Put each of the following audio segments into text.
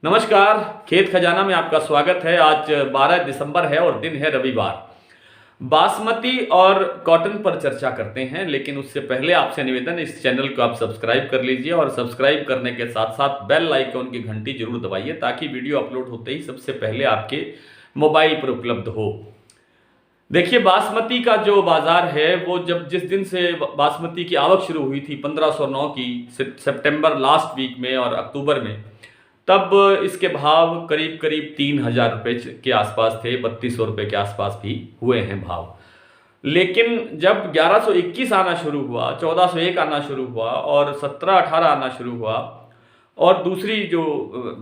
नमस्कार। खेत खजाना में आपका स्वागत है। आज 12 दिसंबर है और दिन है रविवार। बासमती और कॉटन पर चर्चा करते हैं, लेकिन उससे पहले आपसे निवेदन, इस चैनल को आप सब्सक्राइब कर लीजिए और सब्सक्राइब करने के साथ साथ बेल आइकॉन की घंटी जरूर दबाइए ताकि वीडियो अपलोड होते ही सबसे पहले आपके मोबाइल पर उपलब्ध हो। देखिए, बासमती का जो बाजार है वो जिस दिन से बासमती की आवक शुरू हुई थी 1509 की सितंबर लास्ट वीक में और अक्टूबर में, तब इसके भाव करीब करीब 3,000 रुपये के आसपास थे। 3200 रुपये के आसपास भी हुए हैं भाव। लेकिन जब 1121 आना शुरू हुआ, 1401 आना शुरू हुआ और 1718 आना शुरू हुआ और दूसरी जो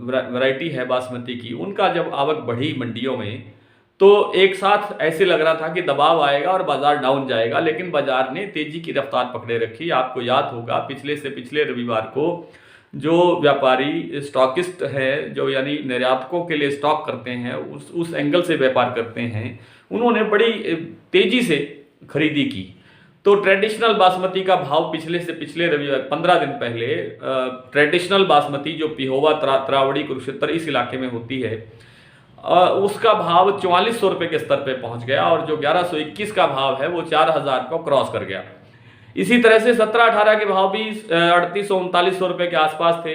वैरायटी है बासमती की, उनका जब आवक बढ़ी मंडियों में, तो एक साथ ऐसे लग रहा था कि दबाव आएगा और बाजार डाउन जाएगा, लेकिन बाजार ने तेजी की रफ्तार पकड़े रखी। आपको याद होगा पिछले से पिछले रविवार को जो व्यापारी स्टॉकिस्ट हैं, जो यानी निर्यातकों के लिए स्टॉक करते हैं, उस एंगल से व्यापार करते हैं, उन्होंने बड़ी तेजी से खरीदी की। तो ट्रेडिशनल बासमती का भाव पिछले से पिछले रविवार 15 दिन पहले ट्रेडिशनल बासमती जो पिहोवा, त्रावड़ी, कुरुक्षेत्र इस इलाके में होती है, उसका भाव 4400 रुपये के स्तर पे पहुंच गया और जो 1121 का भाव है वो 4000 को क्रॉस कर गया। इसी तरह से 1718 के भाव भी 3800-3900 रुपये के आसपास थे।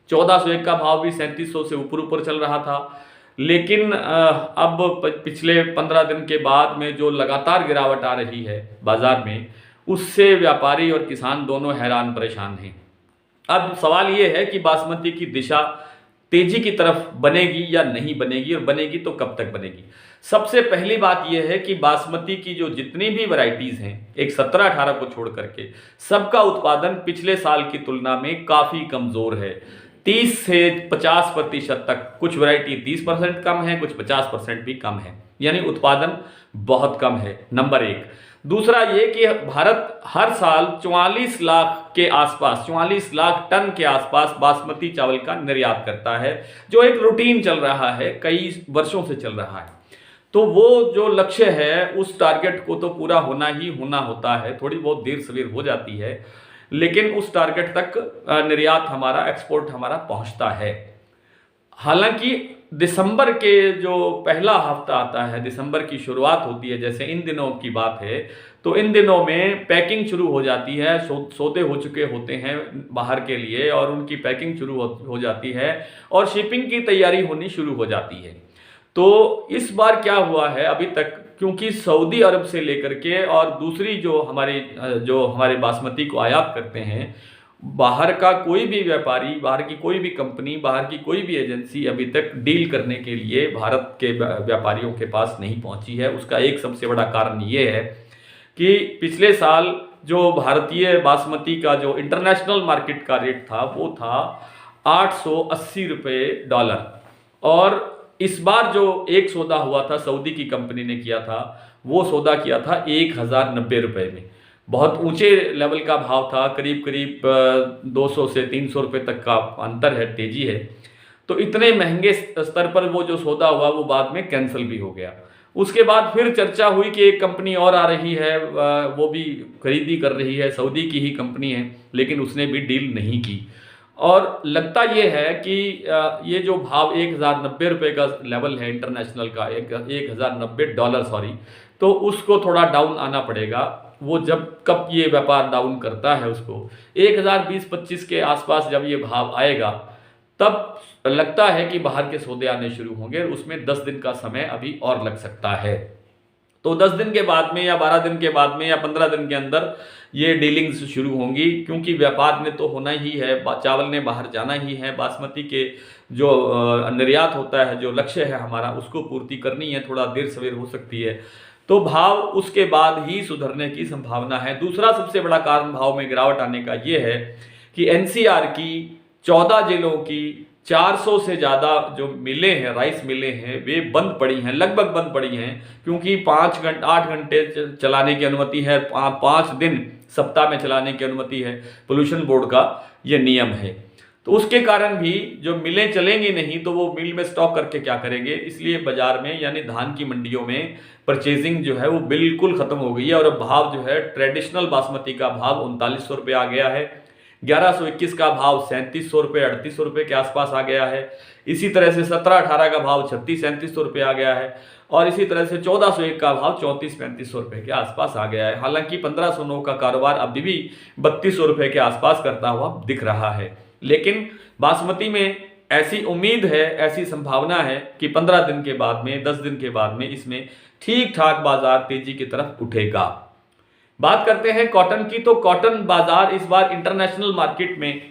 1401 का भाव भी 3700 से ऊपर चल रहा था। लेकिन अब पिछले 15 दिन के बाद में जो लगातार गिरावट आ रही है बाजार में, उससे व्यापारी और किसान दोनों हैरान परेशान हैं। अब सवाल ये है कि बासमती की दिशा तेजी की तरफ बनेगी या नहीं बनेगी, और बनेगी तो कब तक बनेगी। सबसे पहली बात यह है कि बासमती की जो जितनी भी वैरायटीज हैं, एक 17-18 को छोड़ करके, सबका उत्पादन पिछले साल की तुलना में काफी कमजोर है। 30 से 50% तक, कुछ वैरायटी 30% कम है, कुछ 50% भी कम है, यानी उत्पादन बहुत कम है, नंबर एक। दूसरा ये कि भारत हर साल 44 लाख के आसपास, 44 लाख टन के आसपास बासमती चावल का निर्यात करता है, जो एक रूटीन चल रहा है, कई वर्षों से चल रहा है। तो वो जो लक्ष्य है, उस टारगेट को तो पूरा होना ही होना होता है। थोड़ी बहुत देर सवेर हो जाती है, लेकिन उस टारगेट तक निर्यात हमारा, एक्सपोर्ट हमारा पहुंचता है। हालांकि दिसंबर के जो पहला हफ्ता आता है, दिसंबर की शुरुआत होती है, जैसे इन दिनों की बात है, तो इन दिनों में पैकिंग शुरू हो जाती है। सौदे हो चुके होते हैं बाहर के लिए और उनकी पैकिंग शुरू हो जाती है और शिपिंग की तैयारी होनी शुरू हो जाती है। तो इस बार क्या हुआ है अभी तक, क्योंकि सऊदी अरब से लेकर के और दूसरी जो हमारे बासमती को आयात करते हैं, बाहर का कोई भी व्यापारी, बाहर की कोई भी कंपनी, बाहर की कोई भी एजेंसी अभी तक डील करने के लिए भारत के व्यापारियों के पास नहीं पहुंची है। उसका एक सबसे बड़ा कारण ये है कि पिछले साल जो भारतीय बासमती का जो इंटरनेशनल मार्केट का रेट था वो था 880 रुपये डॉलर, और इस बार जो एक सौदा हुआ था, सऊदी की कंपनी ने किया था, वो सौदा किया था 1090 रुपये में। बहुत ऊंचे लेवल का भाव था, करीब करीब 200 से 300 रुपये तक का अंतर है, तेजी है। तो इतने महंगे स्तर पर वो जो सौदा हुआ वो बाद में कैंसिल भी हो गया। उसके बाद फिर चर्चा हुई कि एक कंपनी और आ रही है, वो भी खरीदी कर रही है, सऊदी की ही कंपनी है, लेकिन उसने भी डील नहीं की। और लगता ये है कि ये जो भाव 1090 रुपये का लेवल है इंटरनेशनल का, 1090 डॉलर सॉरी, तो उसको थोड़ा डाउन आना पड़ेगा। वो कब ये व्यापार डाउन करता है, उसको 1020-25 के आसपास जब ये भाव आएगा, तब लगता है कि बाहर के सौदे आने शुरू होंगे। उसमें 10 दिन का समय अभी और लग सकता है। तो 10 दिन के बाद में या 12 दिन के बाद में या 15 दिन के अंदर ये डीलिंग्स शुरू होंगी, क्योंकि व्यापार में तो होना ही है, चावल ने बाहर जाना ही है। बासमती के जो निर्यात होता है, जो लक्ष्य है हमारा, उसको पूर्ति करनी है। थोड़ा देर सवेर हो सकती है, तो भाव उसके बाद ही सुधरने की संभावना है। दूसरा सबसे बड़ा कारण भाव में गिरावट आने का ये है कि एनसीआर की 14 जिलों की 400 से ज़्यादा जो मिलें हैं, राइस मिलें हैं, वे बंद पड़ी हैं, लगभग बंद पड़ी हैं, क्योंकि 8 घंटे चलाने की अनुमति है, 5 दिन सप्ताह में चलाने की अनुमति है, पोल्यूशन बोर्ड का ये नियम है। तो उसके कारण भी जो मिलें चलेंगी नहीं, तो वो मिल में स्टॉक करके क्या करेंगे। इसलिए बाजार में, यानी धान की मंडियों में परचेजिंग जो है वो बिल्कुल खत्म हो गई है और अब भाव जो है ट्रेडिशनल बासमती का भाव 3900 रुपये आ गया है। 1121 का भाव 3700 रुपये 3800 रुपये के आसपास आ गया है। इसी तरह से 17-18 का भाव 36-3700 रुपये आ गया है और इसी तरह से 1401 का भाव 34-3500 रुपये के आसपास आ गया है। हालांकि 1509 का कारोबार अभी भी 3200 रुपये के आसपास करता हुआ दिख रहा है, लेकिन बासमती में ऐसी उम्मीद है, ऐसी संभावना है कि 15 दिन के बाद में, 10 दिन के बाद में इसमें ठीक ठाक बाजार तेजी की तरफ उठेगा। बात करते हैं कॉटन की, तो कॉटन बाजार इस बार इंटरनेशनल मार्केट में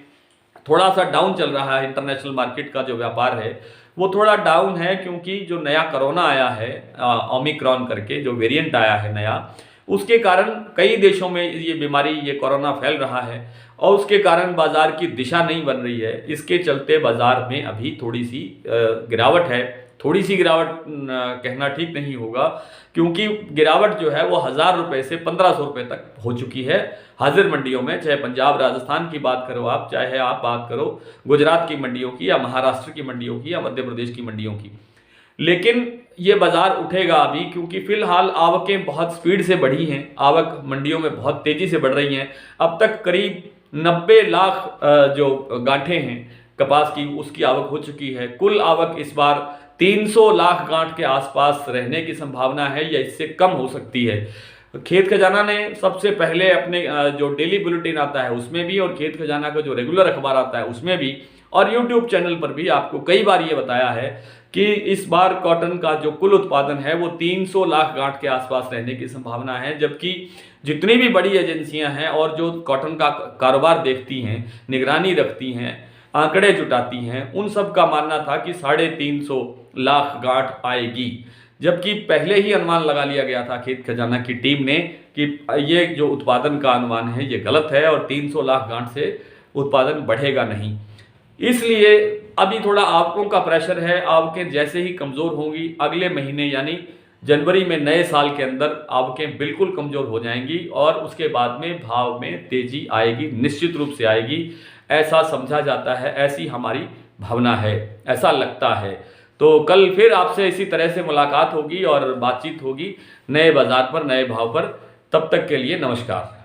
थोड़ा सा डाउन चल रहा है। इंटरनेशनल मार्केट का जो व्यापार है वो थोड़ा डाउन है, क्योंकि जो नया कोरोना आया है, ओमिक्रॉन करके जो वेरिएंट आया है नया, उसके कारण कई देशों में ये बीमारी, ये कोरोना फैल रहा है और उसके कारण बाजार की दिशा नहीं बन रही है। इसके चलते बाजार में अभी थोड़ी सी गिरावट है। थोड़ी सी गिरावट कहना ठीक नहीं होगा, क्योंकि गिरावट जो है वो 1000 रुपये से 1500 रुपये तक हो चुकी है हाजिर मंडियों में। चाहे पंजाब राजस्थान की बात करो आप, चाहे आप बात करो गुजरात की मंडियों की या महाराष्ट्र की मंडियों की या मध्य प्रदेश की मंडियों की। लेकिन ये बाजार उठेगा अभी, क्योंकि फिलहाल आवकें बहुत स्पीड से बढ़ी हैं, आवक मंडियों में बहुत तेजी से बढ़ रही हैं। अब तक करीब 90 लाख जो गांठें हैं कपास की, उसकी आवक हो चुकी है। कुल आवक इस बार 300 लाख गांठ के आसपास रहने की संभावना है या इससे कम हो सकती है। खेत खजाना ने सबसे पहले अपने जो डेली बुलेटिन आता है उसमें भी, और खेत खजाना का जो रेगुलर अखबार आता है उसमें भी, और यूट्यूब चैनल पर भी आपको कई बार ये बताया है कि इस बार कॉटन का जो कुल उत्पादन है वो 300 लाख गांठ के आसपास रहने की संभावना है। जबकि जितनी भी बड़ी एजेंसियां हैं और जो कॉटन का कारोबार देखती हैं, निगरानी रखती हैं, आंकड़े जुटाती हैं, उन सब का मानना था कि 350 लाख गांठ आएगी। जबकि पहले ही अनुमान लगा लिया गया था खेत खजाना की टीम ने कि ये जो उत्पादन का अनुमान है ये गलत है और 300 लाख गांठ से उत्पादन बढ़ेगा नहीं। इसलिए अभी थोड़ा आवकों का प्रेशर है। आवकें जैसे ही कमज़ोर होंगी अगले महीने यानी जनवरी में, नए साल के अंदर आवकें बिल्कुल कमज़ोर हो जाएंगी और उसके बाद में भाव में तेज़ी आएगी, निश्चित रूप से आएगी, ऐसा समझा जाता है, ऐसी हमारी भावना है, ऐसा लगता है। तो कल फिर आपसे इसी तरह से मुलाकात होगी और बातचीत होगी नए बाजार पर, नए भाव पर। तब तक के लिए नमस्कार।